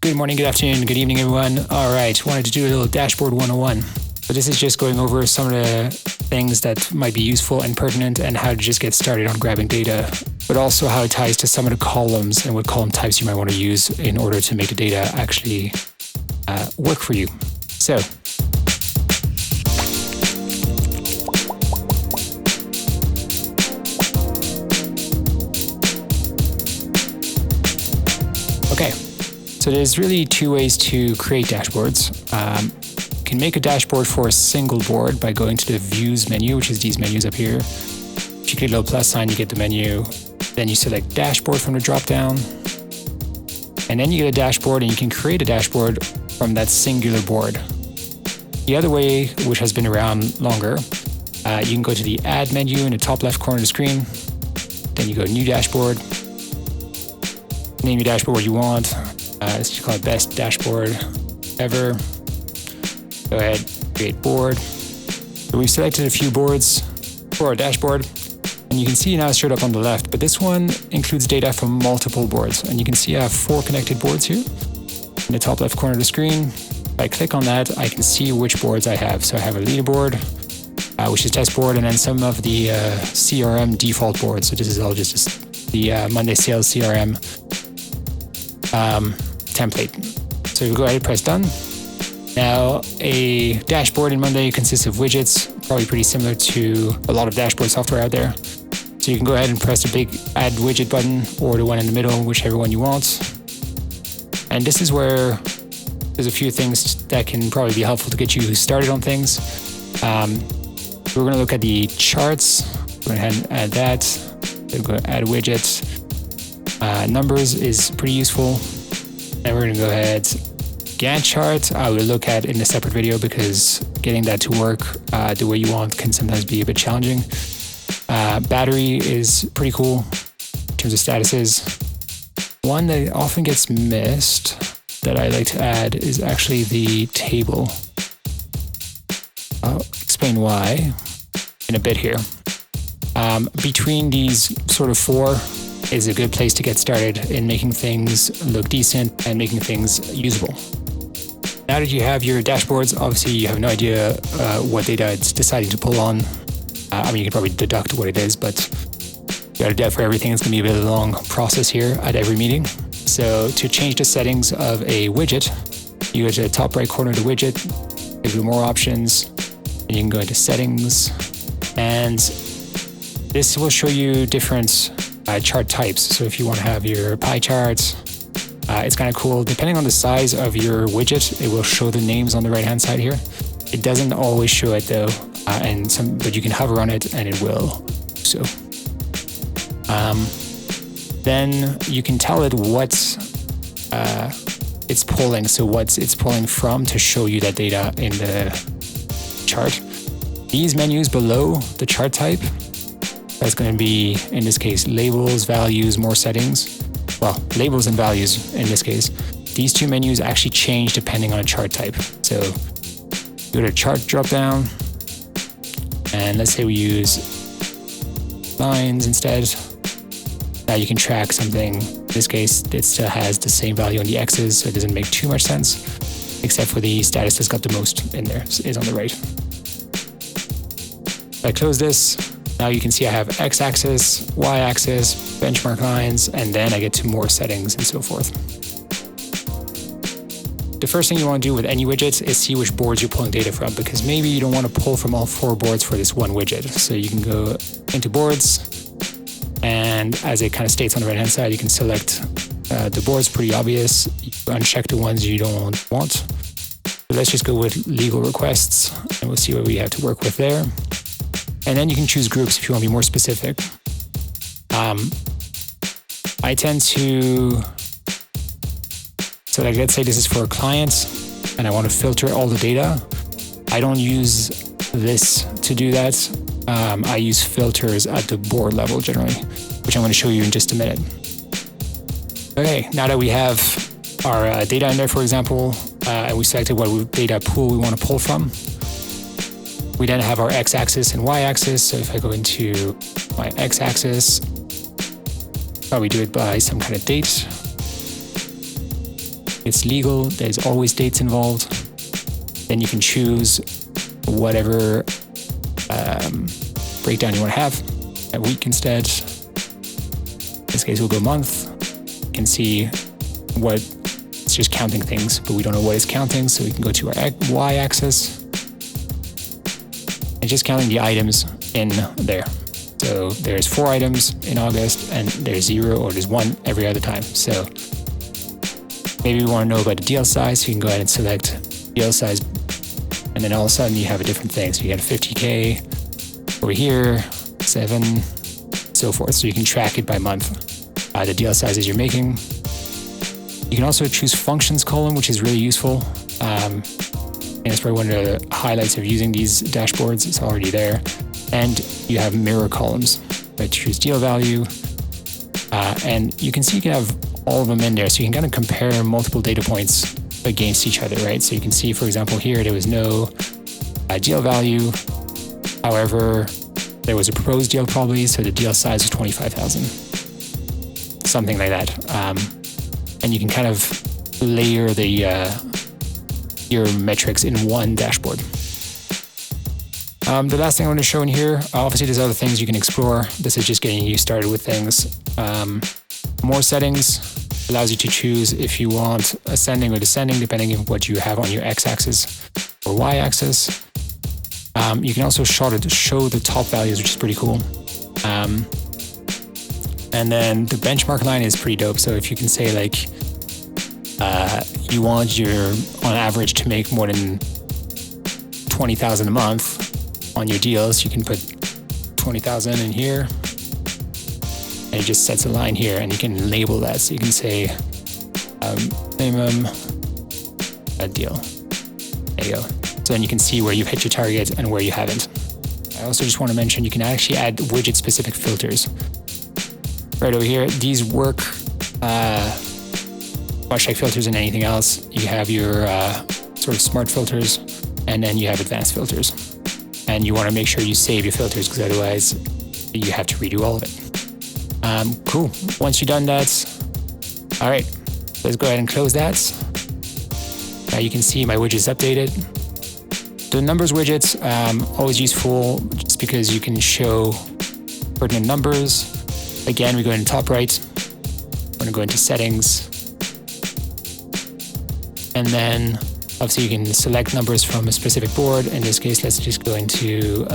Good morning, good afternoon, good evening, everyone. All right, wanted to do a little dashboard 101. So this is just going over some of the things that might be useful and pertinent and how to just get started on grabbing data, but also how it ties to some of the columns and what column types you might want to use in order to make the data actually work for you. So, okay, so there's really two ways to create dashboards. You can make a dashboard for a single board by going to the Views menu, which is these menus up here. If you click a little plus sign, you get the menu. Then you select Dashboard from the drop-down. And then you get a dashboard, and you can create a dashboard from that singular board. The other way, which has been around longer, you can go to the Add menu in the top left corner of the screen. Then you go New Dashboard. Name your dashboard what you want. Let's just call it Best Dashboard Ever. Go ahead, create board. So we've selected a few boards for our dashboard, and you can see now it's showed up on the left, but this one includes data from multiple boards. And you can see I have 4 connected boards here in the top left corner of the screen. If I click on that, I can see which boards I have. So I have a leaderboard, which is test board, and then some of the CRM default boards. So this is all just the Monday Sales CRM template. So you go ahead and press done. Now, a dashboard in Monday consists of widgets, probably pretty similar to a lot of dashboard software out there. So you can go ahead and press the big Add Widget button or the one in the middle, whichever one you want. And this is where there's a few things that can probably be helpful to get you started on things. We're going to look at the charts. Go ahead and add that. Then go add widgets. Numbers is pretty useful. And we're going to go ahead. Gantt chart, I will look at in a separate video because getting that to work the way you want can sometimes be a bit challenging. Battery is pretty cool in terms of statuses. One that often gets missed that I like to add is actually the table. I'll explain why in a bit here. Between these sort of 4 is a good place to get started in making things look decent and making things usable. Now that you have your dashboards, obviously you have no idea what data it's deciding to pull on. You can probably deduct what it is, but you got to do that for everything. It's going to be a bit of a long process here at every meeting. So to change the settings of a widget, you go to the top right corner of the widget, give you more options, and you can go into settings. And this will show you different chart types. So if you want to have your pie charts, it's kind of cool. Depending on the size of your widget, it will show the names on the right-hand side here. It doesn't always show it though, but you can hover on it and it will. So, then you can tell it what it's pulling. So what it's pulling from to show you that data in the chart. These menus below the chart type, that's going to be, in this case, labels, values, more settings. Well, labels and values in this case. These 2 menus actually change depending on a chart type. So go to chart drop down, and let's say we use lines instead. Now you can track something. In this case, it still has the same value on the X's, so it doesn't make too much sense, except for the status that's got the most in there is on the right. If I close this, now you can see I have X-axis, Y-axis, benchmark lines, and then I get to more settings and so forth. The first thing you want to do with any widgets is see which boards you're pulling data from, because maybe you don't want to pull from all 4 boards for this one widget. So you can go into boards, and as it kind of states on the right-hand side, you can select the boards, pretty obvious. You uncheck the ones you don't want. So let's just go with legal requests, and we'll see what we have to work with there. And then you can choose groups if you want to be more specific. I tend to, so like let's say this is for a client and I want to filter all the data. I don't use this to do that. I use filters at the board level generally, which I'm going to show you in just a minute. Okay, now that we have our data in there, for example, and we selected what data pool we want to pull from, we then have our X-axis and Y-axis. So if I go into my X-axis, probably do it by some kind of date. It's legal, there's always dates involved. Then you can choose whatever breakdown you want to have, a week instead. In this case, we'll go month. You can see what it's just counting things, but we don't know what it's counting, so we can go to our y-axis and just counting the items in there. So there's 4 items in August, and there's 0 or there's 1 every other time. So maybe we want to know about the deal size, so you can go ahead and select deal size, and then all of a sudden you have a different thing. So you got 50K over here, 7, so forth. So you can track it by month, the deal sizes you're making. You can also choose functions column, which is really useful. And it's probably one of the highlights of using these dashboards. It's already there. And you have mirror columns. Right, choose deal value. And you can see you can have all of them in there. So you can kind of compare multiple data points against each other, right? So you can see, for example, here there was no deal value. However, there was a proposed deal probably, so the deal size was 25,000. Something like that. And you can kind of layer your metrics in one dashboard. The last thing I want to show in here, obviously there's other things you can explore. This is just getting you started with things. More settings allows you to choose if you want ascending or descending, depending on what you have on your x-axis or y-axis. You can also show the top values, which is pretty cool. And then the benchmark line is pretty dope. So if you can say like, you want on average to make more than 20,000 a month on your deals, you can put 20,000 in here, and it just sets a line here, and you can label that. So you can say minimum a deal. There you go. So then you can see where you've hit your target and where you haven't. I also just want to mention you can actually add widget specific filters. Right over here, these work much like filters in anything else. You have your sort of smart filters, and then you have advanced filters. And you want to make sure you save your filters, because otherwise you have to redo all of it. Cool. Once you've done that, all right, let's go ahead and close that. Now you can see my widgets updated. The numbers widgets, always useful just because you can show pertinent numbers. Again, we go into top right. We're going to go into settings. And then obviously you can select numbers from a specific board. In this case, let's just go into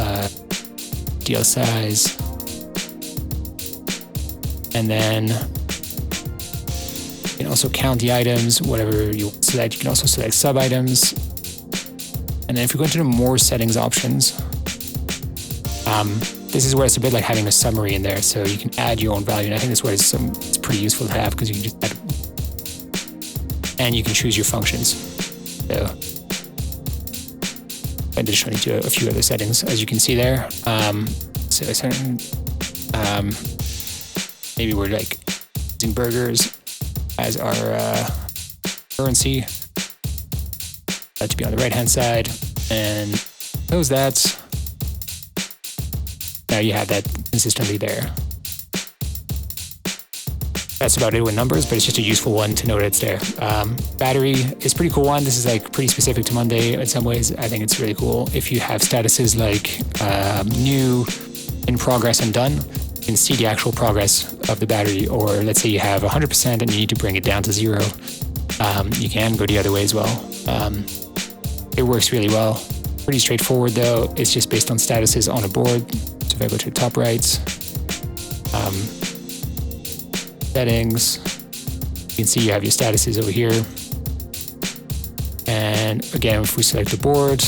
deal size. And then you can also count the items, whatever you select. You can also select sub-items. And then if we go into the more settings options, this is where it's a bit like having a summary in there. So you can add your own value. And I think that's where it's pretty useful to have, because you can just add, and you can choose your functions. So additionally to a few other settings, as you can see there. So a certain, maybe we're like using burgers as our currency. That to be on the right hand side, and close that. Now you have that consistently there. That's about it with numbers, but it's just a useful one to know that it's there. Battery is a pretty cool one. This is like pretty specific to Monday in some ways. I think it's really cool. If you have statuses like new, in progress, and done, you can see the actual progress of the battery. Or let's say you have 100% and you need to bring it down to 0. You can go the other way as well. It works really well. Pretty straightforward though. It's just based on statuses on a board. So if I go to the top right, settings, you can see you have your statuses over here. And again, if we select the board,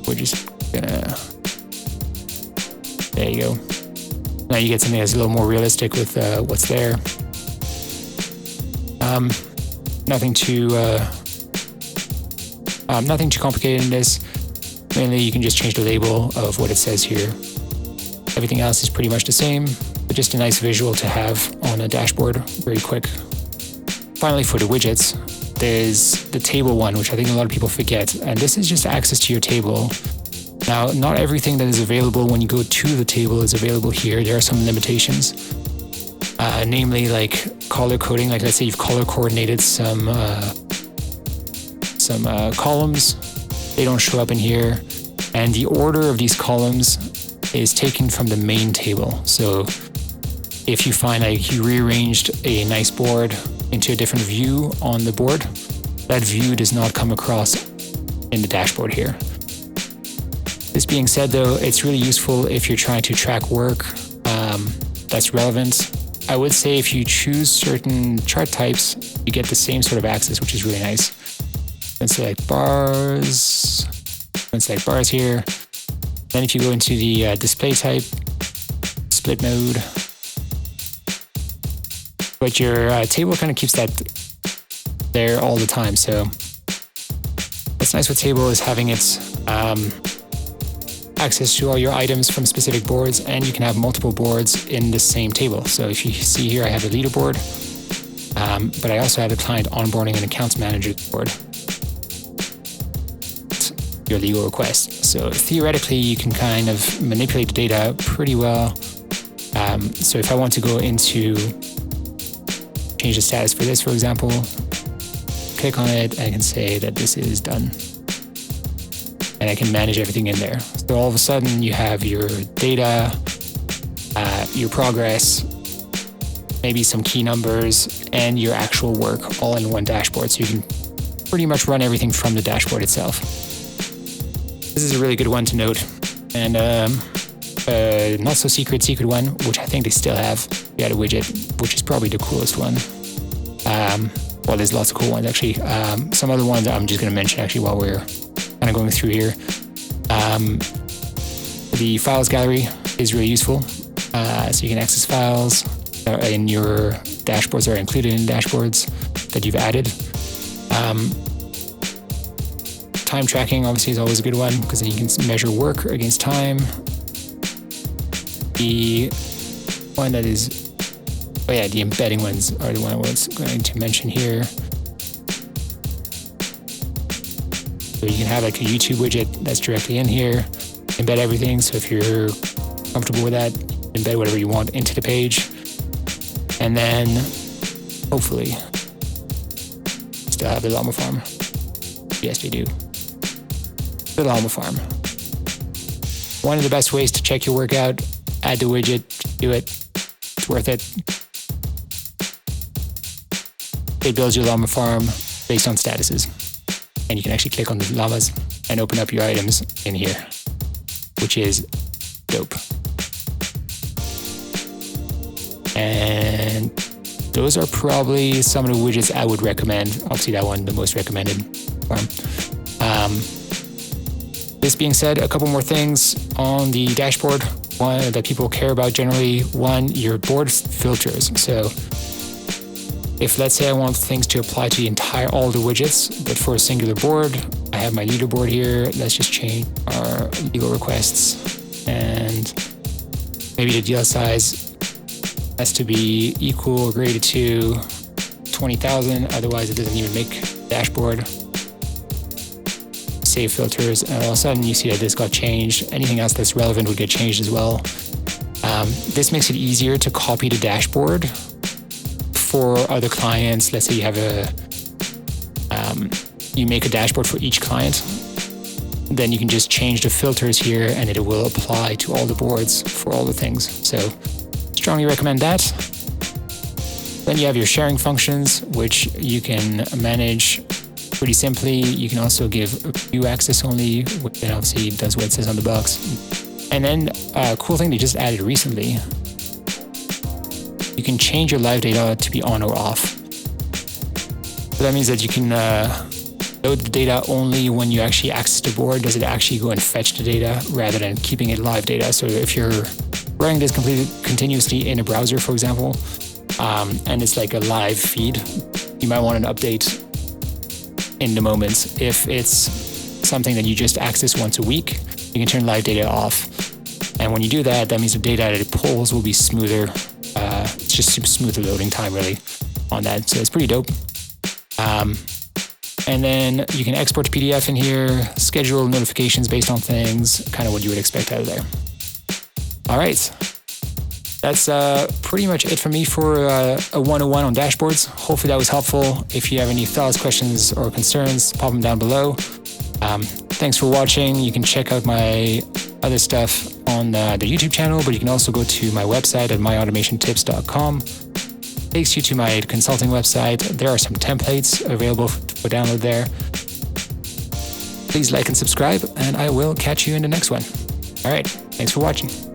we're just gonna, there you go. Now you get something that's a little more realistic with what's there. Nothing too complicated in this. Mainly you can just change the label of what it says here. Everything else is pretty much the same, but just a nice visual to have on a dashboard, very quick. Finally, for the widgets, there's the table one, which I think a lot of people forget. And this is just access to your table. Now, not everything that is available when you go to the table is available here. There are some limitations. namely like color coding. Like let's say you've color coordinated some columns. They don't show up in here. And the order of these columns is taken from the main table. So if you find like you rearranged a nice board into a different view on the board, that view does not come across in the dashboard here. This being said though, it's really useful if you're trying to track work that's relevant. I would say if you choose certain chart types, you get the same sort of access, which is really nice. And select bars, and select bars here. Then if you go into the display type, split mode, but your table kind of keeps that there all the time. So what's nice with table is having its access to all your items from specific boards, and you can have multiple boards in the same table. So if you see here, I have a leaderboard, but I also have a client onboarding and accounts manager board. Your legal request. So theoretically, you can kind of manipulate the data pretty well. So if I want to go into change the status for this, for example, click on it, and I can say that this is done. And I can manage everything in there. So all of a sudden you have your data, your progress, maybe some key numbers, and your actual work all in one dashboard. So you can pretty much run everything from the dashboard itself. This is a really good one to note. And not so secret one, which I think they still have. You got a widget, which is probably the coolest one. Well, there's lots of cool ones actually. Some other ones I'm just going to mention actually while we're kind of going through here. The files gallery is really useful. So you can access files in your dashboards, or included in dashboards that you've added. Time tracking obviously is always a good one, because then you can measure work against time. The one that is, the embedding ones are the one I was going to mention here. So you can have like a YouTube widget that's directly in here, embed everything. So if you're comfortable with that, embed whatever you want into the page. And then hopefully still have the llama farm. Yes, they do. The llama farm. One of the best ways to check your workout, add the widget, do it. It's worth it. It builds your llama farm based on statuses. And you can actually click on the llamas and open up your items in here, which is dope. And those are probably some of the widgets I would recommend. Obviously that one, the most recommended farm. This being said, a couple more things on the dashboard. One that people care about generally. One, your board filters. So if let's say I want things to apply to all the widgets, but for a singular board, I have my leaderboard here. Let's just change our legal requests, and maybe the deal size has to be equal or greater to 20,000. Otherwise, it doesn't even make dashboard. Save filters, and all of a sudden you see that this got changed. Anything else that's relevant would get changed as well. This makes it easier to copy the dashboard for other clients. Let's say you have you make a dashboard for each client, then you can just change the filters here and it will apply to all the boards for all the things. So strongly recommend that. Then you have your sharing functions, which you can manage pretty simply. You can also give view access only, which then obviously does what it says on the box. And then a cool thing they just added recently, you can change your live data to be on or off. So that means that you can load the data only when you actually access the board. Does it actually go and fetch the data rather than keeping it live data? So if you're running this continuously in a browser, for example, and it's like a live feed, you might want an update in the moment. If it's something that you just access once a week, you can turn live data off. And when you do that, that means the data that it pulls will be smoother. It's just super smoother loading time really on that. So it's pretty dope. And then you can export to PDF in here, schedule notifications based on things, kind of what you would expect out of there. All right. That's pretty much it for me for a 101 on dashboards. Hopefully that was helpful. If you have any thoughts, questions, or concerns, pop them down below. Thanks for watching. You can check out my other stuff on the YouTube channel, but you can also go to my website at myautomationtips.com. Takes you to my consulting website. There are some templates available for download there. Please like and subscribe, and I will catch you in the next one. All right, thanks for watching.